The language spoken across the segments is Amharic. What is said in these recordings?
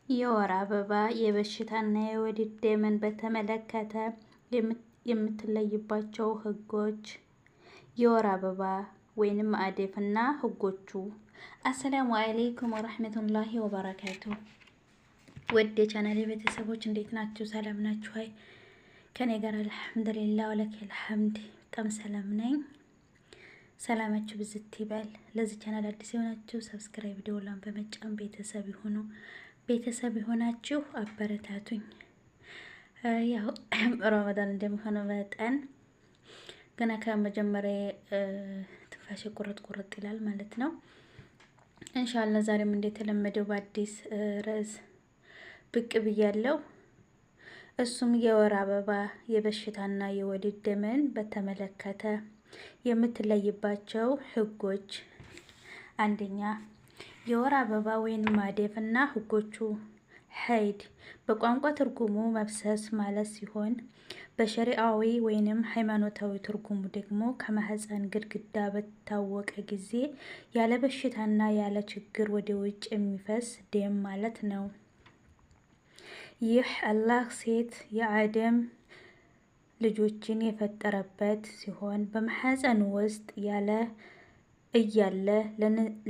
የወር አበባ የበሽታና የወሊድ ደምን በተመለከተ የምትለይባቸው ህጎች። የወር አበባ ወይንም አዴፍና ህጎቹ። አሰላሙ አለይኩም ወራህመቱላሂ ወበረካቱ። ወደ ቻናሌ ቤተሰቦች እንዴት ናችሁ? ሰላም ናችሁ? አይ ከኔ ጋር አልሐምዱሊላህ ወለከል ሐምድ በጣም ሰላም ነኝ። ሰላማችሁ ብዝት ይበል። ለዚህ ቻናል አዲስ የሆናችሁ ሰብስክራይብ ደውላን በመጫን ቤተሰብ ይሁኑ። ቤተሰብ የሆናችሁ አበረታቱኝ። ያው ረመዳን እንደሚሆነው መጠን ገና ከመጀመሪያ ትንፋሽ ቁርጥ ይላል ማለት ነው። ኢንሻአላህ ዛሬም እንደተለመደው በአዲስ ርዕስ ብቅ ብያለሁ። እሱም የወር አበባ የበሽታና የወሊድ ደምን በተመለከተ የምትለይባቸው ህጎች። አንደኛ የወር አበባ ወይም ማደፍ እና ህጎቹ። ሀይድ በቋንቋ ትርጉሙ መፍሰስ ማለት ሲሆን በሸሪዓዊ ወይንም ሃይማኖታዊ ትርጉሙ ደግሞ ከማህፀን ግድግዳ በታወቀ ጊዜ ያለ በሽታና ያለ ችግር ወደ ውጭ የሚፈስ ደም ማለት ነው። ይህ አላህ ሴት የአደም ልጆችን የፈጠረበት ሲሆን በማህፀን ውስጥ እያለ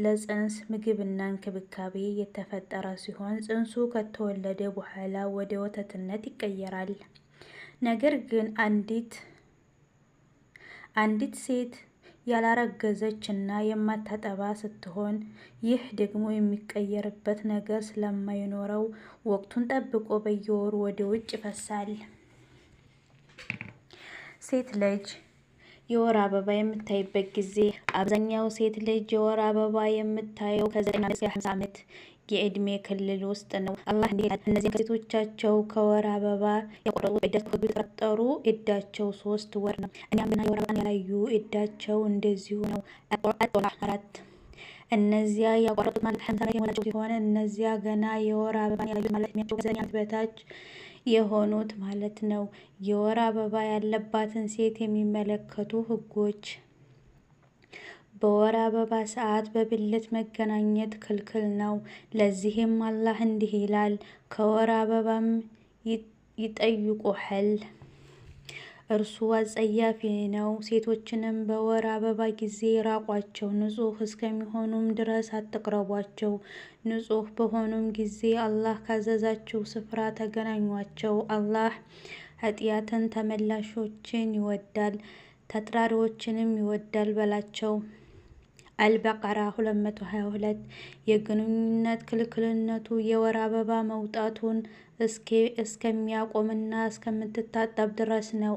ለጽንስ ምግብና እንክብካቤ የተፈጠረ ሲሆን ጽንሱ ከተወለደ በኋላ ወደ ወተትነት ይቀየራል። ነገር ግን አንዲት ሴት ያላረገዘች እና የማታጠባ ስትሆን ይህ ደግሞ የሚቀየርበት ነገር ስለማይኖረው ወቅቱን ጠብቆ በየወሩ ወደ ውጭ ይፈሳል። ሴት ልጅ የወር አበባ የምታይበት ጊዜ አብዛኛው ሴት ልጅ የወር አበባ የምታየው ከ9 እስከ 50 ዓመት የእድሜ ክልል ውስጥ ነው። አላህ እንዲህ ይላል፣ እነዚህ ሴቶቻቸው ከወር አበባ የቆረጡ የተፈጠሩ እዳቸው 3 ወር ነው። እኛም ገና የወር አበባን ያላዩ እዳቸው እንደዚሁ ነው። አጦላ 4 እነዚያ ያቆረጡት ማለት 50 ዓመት የሞላቸው ሲሆን እነዚያ ገና የወር አበባን ያላዩ ማለት እድሜያቸው ከ9 ዓመት በታች የሆኑት ማለት ነው። የወር አበባ ያለባትን ሴት የሚመለከቱ ህጎች። በወር አበባ ሰዓት በብልት መገናኘት ክልክል ነው። ለዚህም አላህ እንዲህ ይላል፣ ከወር አበባም ይጠይቁሃል፣ እርሱ አጸያፊ ነው። ሴቶችንም በወር አበባ ጊዜ ራቋቸው፣ ንጹህ እስከሚሆኑም ድረስ አትቅረቧቸው። ንጹህ በሆኑም ጊዜ አላህ ካዘዛችሁ ስፍራ ተገናኟቸው። አላህ ኃጢአትን ተመላሾችን ይወዳል፣ ተጥራሪዎችንም ይወዳል በላቸው። አልበቀራ 222 የግንኙነት ክልክልነቱ የወር አበባ መውጣቱን እስከሚያቆምና እስከምትታጠብ ድረስ ነው።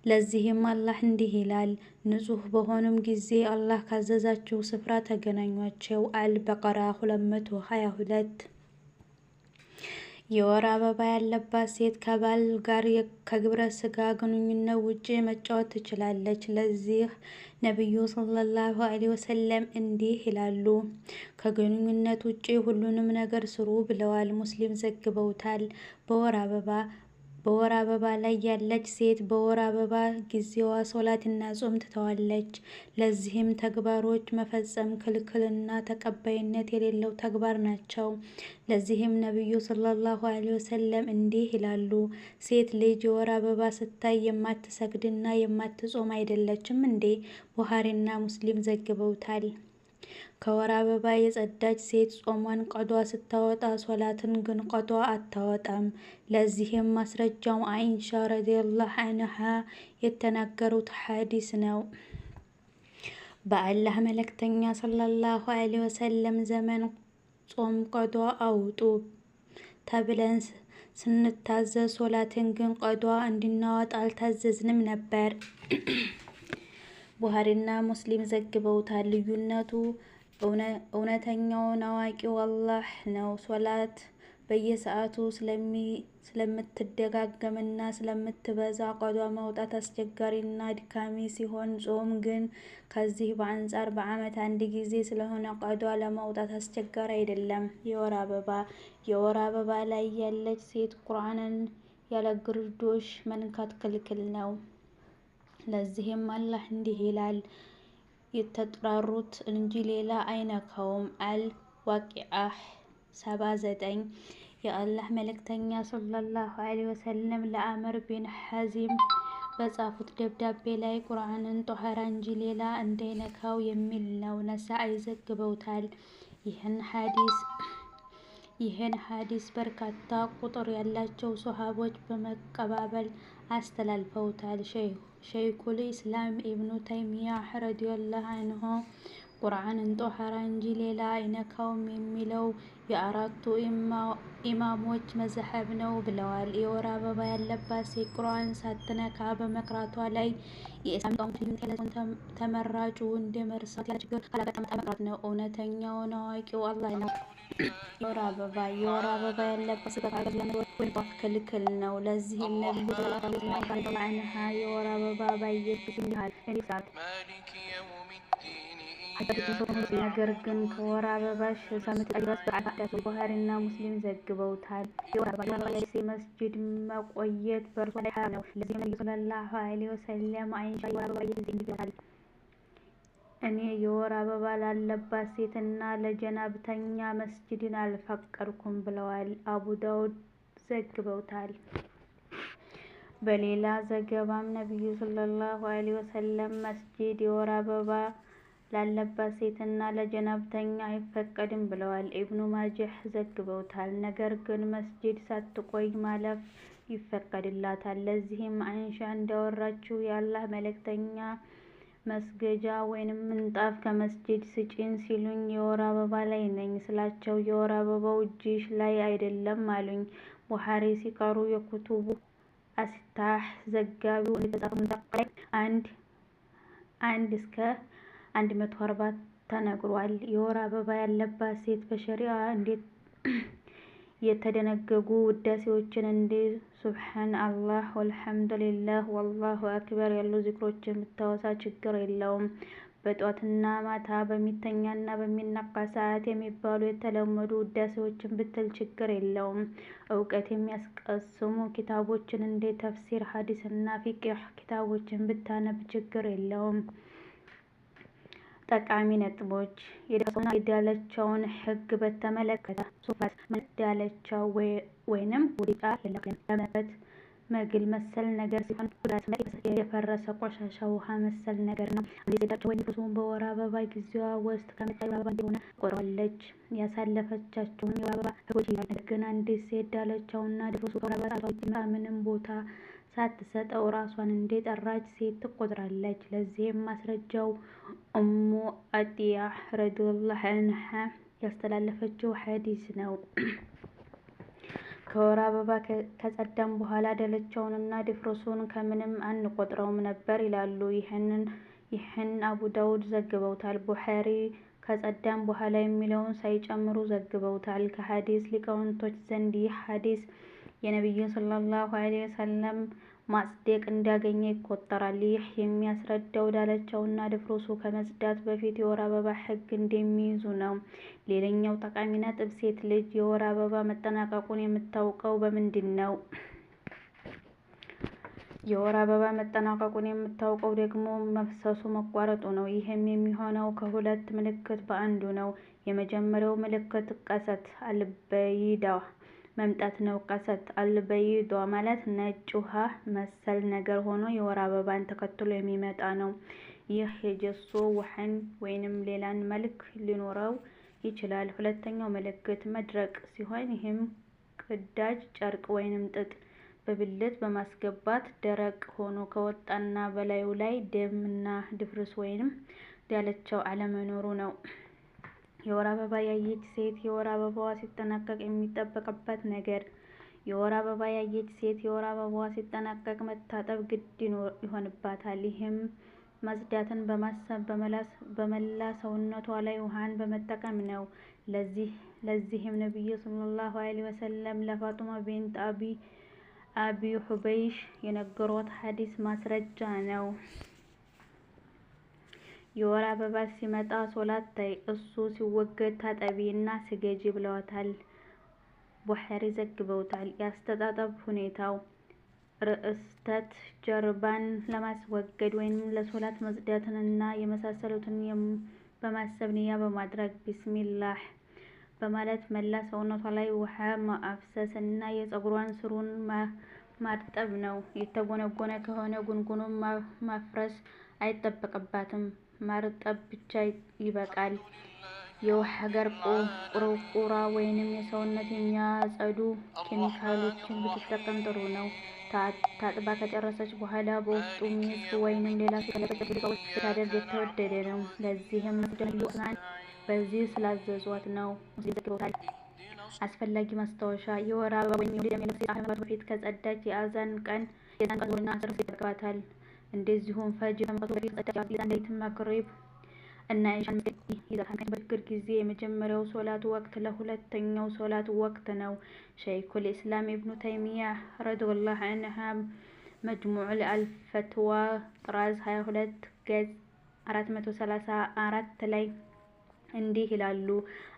ለዚህም አላህ እንዲህ ይላል፣ ንጹህ በሆኑም ጊዜ አላህ ካዘዛችሁ ስፍራ ተገናኟቸው። አልበቀራ 222 የወር አበባ ያለባት ሴት ከባል ጋር ከግብረ ስጋ ግንኙነት ውጪ መጫወት ትችላለች። ለዚህ ነብዩ ሰለላሁ ዐለይሂ ወሰለም እንዲህ ይላሉ፣ ከግንኙነት ውጪ ሁሉንም ነገር ስሩ ብለዋል። ሙስሊም ዘግበውታል። በወር አበባ ላይ ያለች ሴት በወር አበባ ጊዜዋ ሶላትና ጾም ትተዋለች። ለዚህም ተግባሮች መፈጸም ክልክልና ተቀባይነት የሌለው ተግባር ናቸው። ለዚህም ነብዩ ሰለላሁ ዐለይሂ ወሰለም እንዲህ ይላሉ፣ ሴት ልጅ የወር አበባ ስታይ የማትሰግድና የማትጾም አይደለችም እንዴ? ቡኻሪና ሙስሊም ዘግበውታል። ከወር አበባ የጸዳች ሴት ጾሟን ቀዷ ስታወጣ ሶላትን ግን ቀዷ አታወጣም። ለዚህም ማስረጃው አይሻ ረዲየላሁ ዐንሃ የተናገሩት ሐዲስ ነው። በአላህ መልእክተኛ ሰለላሁ ዐለይሂ ወሰለም ዘመን ጾም ቀዷ አውጡ ተብለን ስንታዘዝ ሶላትን ግን ቀዷ እንድናወጣ አልታዘዝንም ነበር። ቡኻሪና ሙስሊም ዘግበውታል። ልዩነቱ እውነተኛውን አዋቂው አላህ ነው። ሶላት በየሰዓቱ ስለምትደጋገምና ስለምትበዛ ቀዷ ማውጣት አስቸጋሪና አድካሚ ሲሆን፣ ጾም ግን ከዚህ በአንጻር በዓመት አንድ ጊዜ ስለሆነ ቀዷ ለማውጣት አስቸጋሪ አይደለም። የወር አበባ ላይ ያለች ሴት ቁርአንን ያለ ግርዶሽ መንካት ክልክል ነው። ለዚህም አላህ እንዲህ ይላል፣ የተጠራሩት እንጂ ሌላ አይነካውም። አል ዋቂዓ 79 የአላህ መልእክተኛ ሰለላሁ ዐለይሂ ወሰለም ለአምር ቢን ሐዚም በጻፉት ደብዳቤ ላይ ቁርአንን ጦሃራ እንጂ ሌላ እንዳይነካው የሚል ነው። ነሳኢ ዘግበውታል። ይህን ሐዲስ በርካታ ቁጥር ያላቸው ሶሐቦች በመቀባበል አስተላልፈውታል። ሸይኹል ኢስላም ኢብኑ ተይሚያህ ረዲየላሁ ዐንሁ ቁርአንን ጦሃራ እንጂ ሌላ አይነካውም የሚለው የአራቱ ኢማሞች መዝሀብ ነው ብለዋል። የወር አበባ ያለባት ሴት ቁርአን ሳትነካ በመቅራቷ ላይ የኢስላም ሊቃውንት ልዩነት ያላቸውን ተመራጩ እንደ መርሳት ያለ ችግር ካላጋጠማት መቅራት ነው። እውነተኛውን አዋቂው አላህ ነው። የወር አበባ ያለባት ሴት በካዕባ ለመወር ወይም ጧፍ ክልክል ነው። ለዚህም ነብዩ ሰለላሁ ዐለይሂ ወሰለም ረዲየላሁ ዐንሃ የወር አበባ ባየች ጊዜ እንዲህ አለች ነገር ግን ከወር አበባሽ እስከምትጠጊ ድረስ በዓል አዳሱ ቡኻሪና ሙስሊም ዘግበውታል። የወር አበባ ያለች ሴት መስጂድ መቆየት በእርሷ ላይ ሐራም ነው። ለዚህም ነብዩ ሰለላሁ ዐለይሂ ወሰለም አይሻ የወር አበባ ባየች ጊዜ እንዲህ ብለዋታል፣ እኔ የወር አበባ ላለባት ሴትና ለጀናብተኛ መስጂድን አልፈቀድኩም ብለዋል። አቡ ዳውድ ዘግበውታል። በሌላ ዘገባም ነብዩ ሰለላሁ ዐለይሂ ወሰለም መስጂድ የወር አበባ ላለባት ሴትና ለጀናብተኛ አይፈቀድም ብለዋል። ኢብኑ ማጃህ ዘግበውታል። ነገር ግን መስጂድ ሳትቆይ ማለፍ ይፈቀድላታል። ለዚህም አይሻ እንዳወራችው የአላህ መልእክተኛ መስገጃ ወይንም ምንጣፍ ከመስጂድ ስጪን ሲሉኝ የወር አበባ ላይ ነኝ ስላቸው የወር አበባው እጅሽ ላይ አይደለም አሉኝ። ቡኻሪ ሲቀሩ የኩቱቡ አሲታህ ዘጋቢው እንደተጻፈው ምንጣፍ ላይ 1 እስከ 140 ተነግሯል። የወር አበባ ያለባት ሴት በሸሪዓ እንዴት የተደነገጉ ውዳሴዎችን እንደ ሱብሃን አላህ፣ ወልሐምዱሊላህ፣ ወላሁ አክበር ያሉ ዚክሮችን ብታወሳ ችግር የለውም። በጧትና ማታ በሚተኛና በሚነቃ ሰዓት የሚባሉ የተለመዱ ውዳሴዎችን ብትል ችግር የለውም። እውቀት የሚያስቀስሙ ኪታቦችን እንደ ተፍሲር፣ ሐዲስና ፊቅህ ኪታቦችን ብታነብ ችግር የለውም። ጠቃሚ ነጥቦች የደረሰውና የዳለቻውን ሕግ በተመለከተ ሱፈት ዳለቻው ወይንም ውዲቃ የለውም። ለመበት መግል መሰል ነገር ሲሆን ጉዳት ላይ የፈረሰ ቆሻሻ ውሃ መሰል ነገር ነው። አንዲት ሴት ዳለቻው ወይም ድፍረሱን በወር አበባ ጊዜዋ ውስጥ ከመጣ የወር አበባ እንደሆነ ቆጥራለች። ያሳለፈቻቸውን የወር አበባ ሕጎች ይላል። ነገር ግን አንዲት ሴት ዳለቻውና ድፍረሱ ከወር አበባ ሰዓቷ ውጭ ምንም ቦታ ሳትሰጠው ራሷን እንደጠራች ሴት ትቆጥራለች። ለዚህም ማስረጃው ኡሙ አጢያ ረዲየላሁ ዐንሃ ያስተላለፈችው ሐዲስ ነው። ከወር አበባ ከጸዳም በኋላ ዳለቻውንና ድፍረሱን ከምንም አንቆጥረውም ነበር ይላሉ። ይህን አቡ ዳውድ ዘግበውታል። ቡኻሪ ከጸዳም በኋላ የሚለውን ሳይጨምሩ ዘግበውታል። ከሐዲስ ሊቃውንቶች ዘንድ ይህ ሐዲስ የነብዩን ሰለላሁ ዐለይሂ ወሰለም ማጽደቅ እንዳገኘ ይቆጠራል። ይህ የሚያስረዳው ዳለቻውና ድፍረሱ ከመጽዳት በፊት የወር አበባ ሕግ እንደሚይዙ ነው። ሌላኛው ጠቃሚ ነጥብ ሴት ልጅ የወር አበባ መጠናቀቁን የምታውቀው በምንድን ነው? የወር አበባ መጠናቀቁን የምታውቀው ደግሞ መፍሰሱ መቋረጡ ነው። ይህም የሚሆነው ከሁለት ምልክት በአንዱ ነው። የመጀመሪያው ምልክት ቀሰት አልበይዳ መምጣት ነው። ቀሰት አልበይዷ ማለት ነጭ ውሃ መሰል ነገር ሆኖ የወር አበባን ተከትሎ የሚመጣ ነው። ይህ የጀሶ ውሃን ወይንም ሌላን መልክ ሊኖረው ይችላል። ሁለተኛው ምልክት መድረቅ ሲሆን ይህም ቅዳጅ ጨርቅ ወይንም ጥጥ በብልት በማስገባት ደረቅ ሆኖ ከወጣና በላዩ ላይ ደም እና ድፍርስ ወይንም ዳለቻው አለመኖሩ ነው። የወር አበባ ያየች ሴት የወር አበባዋ ሲጠናቀቅ የሚጠበቅባት ነገር የወር አበባ ያየች ሴት የወር አበባዋ ሲጠናቀቅ መታጠብ ግድ ይሆንባታል። ይህም መጽዳትን በማሰብ በመላ ሰውነቷ ላይ ውሃን በመጠቀም ነው። ለዚህም ነብዩ ሰለላሁ ዐለይሂ ወሰለም ለፋጡማ ቢንት አቢ ሁበይሽ የነገሯት ሐዲስ ማስረጃ ነው። የወር አበባ ሲመጣ ሶላት ታይ፣ እሱ ሲወገድ ታጠቢ እና ስገጂ ብለዋታል። ቡኻሪ ዘግበውታል። የአስተጣጠብ ሁኔታው ርዕስተት ጀርባን ለማስወገድ ወይም ለሶላት መጽዳትን እና የመሳሰሉትን በማሰብ ንያ በማድረግ ቢስሚላህ በማለት መላ ሰውነቷ ላይ ውሃ ማፍሰስ እና የፀጉሯን ስሩን ማርጠብ ነው። የተጎነጎነ ከሆነ ጉንጉኑን ማፍረስ አይጠበቅባትም፣ ማርጠብ ብቻ ይበቃል። የውሃ ጋር ቁርቁራ ወይንም የሰውነት የሚያጸዱ ኬሚካሎችን ብትጠቀም ጥሩ ነው። ታጥባ ከጨረሰች በኋላ በውስጡ ሚስክ ወይንም ሌላ ያለበት ብታደርግ የተወደደ ነው። ለዚህም ነቢዩ ዑስማን በዚህ ስላዘዟት ነው ሙስሊም ዘግበውታል። አስፈላጊ ማስታወሻ የወር አበባ ወይም የወሊድ ደም ያለበት ሴት ከመግባቷ በፊት ከጸዳች የአዛን ቀን ዙህርና አስር ይጠበቅባታል። እንደዚሁም ፈጅር ከመውጣቱ በፊት ከጸዳች የአዛን ሌሊት መግሪብ እና ኢሻን መስገድ ይዘታል። በችግር ጊዜ የመጀመሪያው ሶላት ወቅት ለሁለተኛው ሶላት ወቅት ነው። ሸይኹል ኢስላም ኢብኑ ተይሚያህ ረዲየላሁ ዐንሁ መጅሙዑል አልፈትዋ ጥራዝ 22 ገጽ 434 ላይ እንዲህ ይላሉ።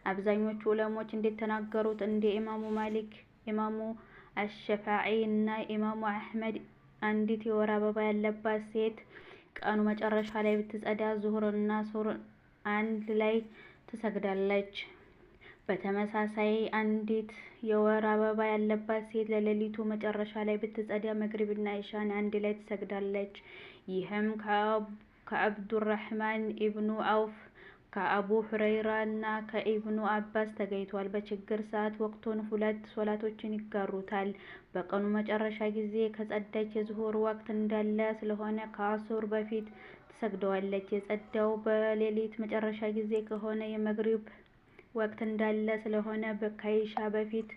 አብዛኞቹ ዑለሞች እንደተናገሩት እንደ ኢማሙ ማሊክ፣ ኢማሙ አሸፋዒ እና ኢማሙ አሕመድ አንዲት የወር አበባ ያለባት ሴት ቀኑ መጨረሻ ላይ ብትጸዳ ዙሁር እና ሱር አንድ ላይ ትሰግዳለች። በተመሳሳይ አንዲት የወር አበባ ያለባት ሴት ለሌሊቱ መጨረሻ ላይ ብትጸዳ መግሪብ እና ኢሻን አንድ ላይ ትሰግዳለች። ይህም ከአብዱራህማን ኢብኑ አውፍ፣ ከአቡ ሁረይራ እና ከኢብኑ አባስ ተገኝቷል። በችግር ሰዓት ወቅቱን ሁለት ሶላቶችን ይጋሩታል። በቀኑ መጨረሻ ጊዜ ከጸዳች የዙሁር ወቅት እንዳለ ስለሆነ ከአሱር በፊት ትሰግደዋለች። የጸዳው በሌሊት መጨረሻ ጊዜ ከሆነ የመግሪብ ወቅት እንዳለ ስለሆነ ከኢሻ በፊት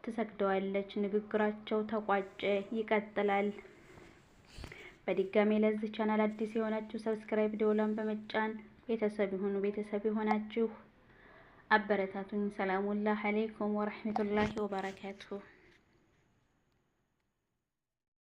ትሰግደዋለች። ንግግራቸው ተቋጨ። ይቀጥላል። በድጋሚ ለዚህ ቻናል አዲስ የሆናችሁ ሰብስክራይብ፣ ደወሉን በመጫን ቤተሰብ ይሁኑ። ቤተሰብ የሆናችሁ አበረታቱኝ። ሰላሙላህ አለይኩም ወራህመቱላሂ ወበረካቱሁ።